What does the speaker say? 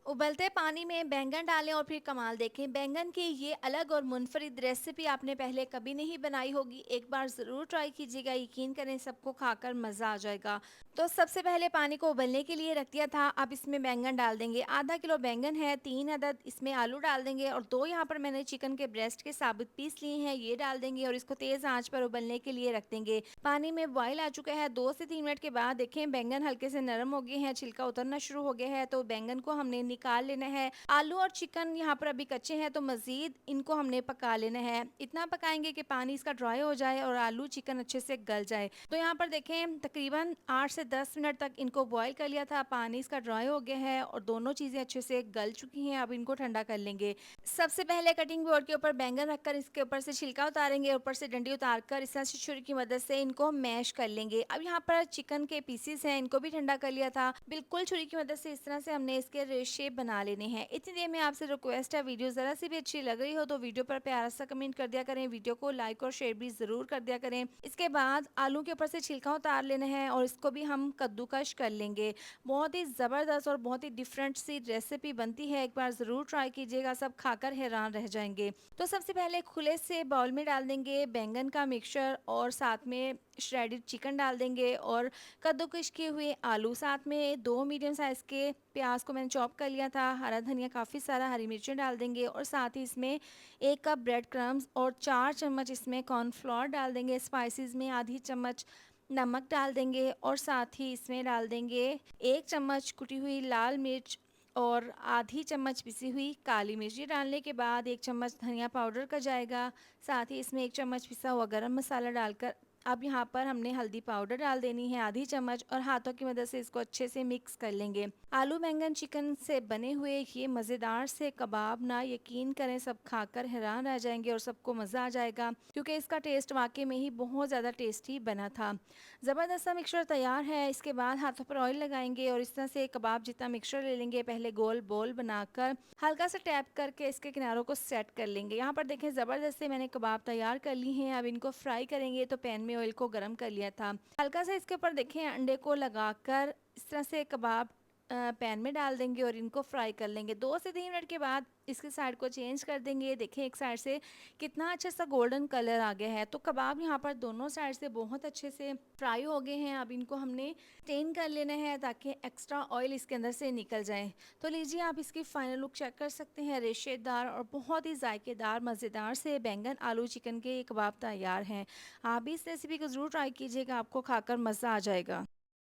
उबलते पानी में बैंगन डालें और फिर कमाल देखें। बैंगन की ये अलग और मुनफरिद रेसिपी आपने पहले कभी नहीं बनाई होगी। एक बार ज़रूर ट्राई कीजिएगा, यकीन करें सबको खाकर मज़ा आ जाएगा। तो सबसे पहले पानी को उबलने के लिए रख दिया था। अब इसमें बैंगन डाल देंगे। आधा किलो बैंगन है, 3 अदद इसमें आलू डाल देंगे और 2 यहाँ पर मैंने चिकन के ब्रेस्ट के साबुत पीस लिए हैं, ये डाल देंगे और इसको तेज़ आंच पर उबलने के लिए रख देंगे। पानी में बॉयल आ चुका है। 2 से 3 मिनट के बाद देखें बैंगन हल्के से नरम हो गए हैं, छिलका उतरना शुरू हो गया है, तो बैंगन को हमने निकाल लेना है। आलू और चिकन यहाँ पर अभी कच्चे हैं, तो मज़ीद इनको हमने पका लेना है। इतना पकाएंगे कि पानी इसका ड्राई हो जाए और आलू चिकन अच्छे से गल जाए। तो यहाँ पर देखें तकरीबन 8 से 10 मिनट तक इनको बॉईल कर लिया था। पानी इसका ड्राई हो गया है और दोनों चीज़ें अच्छे से गल चुकी हैं। अब इनको ठंडा कर लेंगे। सबसे पहले कटिंग बोर्ड के ऊपर बैंगन रखकर इसके ऊपर से छिलका उतारेंगे, ऊपर से डंडी उतार कर इस तरह से छुरी की मदद से इनको मैश कर लेंगे। अब यहाँ पर चिकन के पीसीस हैं, इनको भी ठंडा कर लिया था। बिल्कुल छुरी की मदद से इस तरह से हमने इसके रेस शेप बना लेने हैं। इतनी देर में आपसे रिक्वेस्ट है, वीडियो ज़रा सी भी अच्छी लग रही हो तो वीडियो पर प्यारा सा कमेंट कर दिया करें, वीडियो को लाइक और शेयर भी ज़रूर कर दिया करें। इसके बाद आलू के ऊपर से छिलका उतार लेना है और इसको भी हम कद्दूकश कर लेंगे। बहुत ही ज़बरदस्त और बहुत ही डिफरेंट सी रेसिपी बनती है, एक बार ज़रूर ट्राई कीजिएगा, सब खाकर हैरान रह जाएंगे। तो सबसे पहले खुले से बाउल में डाल देंगे बैंगन का मिक्सचर और साथ में श्रेडेड चिकन डाल देंगे और कद्दूकश किए हुए आलू, साथ में 2 मीडियम साइज़ के प्याज को मैंने चॉप कर लिया था, हरा धनिया काफ़ी सारा, हरी मिर्चें डाल देंगे और साथ ही इसमें 1 कप ब्रेड क्रम्स और 4 चम्मच इसमें कॉर्नफ्लोर डाल देंगे। स्पाइसेस में आधी चम्मच नमक डाल देंगे और साथ ही इसमें डाल देंगे 1 चम्मच कुटी हुई लाल मिर्च और आधी चम्मच पिसी हुई काली मिर्च। ये डालने के बाद 1 चम्मच धनिया पाउडर का जाएगा, साथ ही इसमें 1 चम्मच पिसा हुआ गरम मसाला डालकर अब यहाँ पर हमने हल्दी पाउडर डाल देनी है आधी चम्मच और हाथों की मदद से इसको अच्छे से मिक्स कर लेंगे। आलू बैंगन चिकन से बने हुए ये मज़ेदार से कबाब ना, यकीन करें सब खाकर हैरान रह जाएंगे और सबको मज़ा आ जाएगा, क्योंकि इसका टेस्ट वाकई में ही बहुत ज़्यादा टेस्टी बना था। ज़बरदस्त सा मिक्सचर तैयार है। इसके बाद हाथों पर ऑयल लगाएंगे और इस तरह से कबाब जितना मिक्सचर ले लेंगे, पहले गोल बॉल बनाकर हल्का सा टैप करके इसके किनारों को सेट कर लेंगे। यहाँ पर देखें ज़बरदस्त से मैंने कबाब तैयार कर ली हैं। अब इनको फ्राई करेंगे, तो पैन में ऑयल को गर्म कर लिया था, हल्का सा इसके ऊपर देखें अंडे को लगाकर इस तरह से कबाब पैन में डाल देंगे और इनको फ्राई कर लेंगे। 2 से 3 मिनट के बाद इसके साइड को चेंज कर देंगे। देखें एक साइड से कितना अच्छा सा गोल्डन कलर आ गया है। तो कबाब यहाँ पर दोनों साइड से बहुत अच्छे से फ्राई हो गए हैं। अब इनको हमने स्टेन कर लेना है ताकि एक्स्ट्रा ऑयल इसके अंदर से निकल जाए। तो लीजिए आप इसकी फाइनल लुक चेक कर सकते हैं। रेशेदार और बहुत ही जायकेदार मज़ेदार से बैंगन आलू चिकन के ये कबाब तैयार हैं। आप भी इस रेसिपी को ज़रूर ट्राई कीजिएगा, आपको खाकर मज़ा आ जाएगा।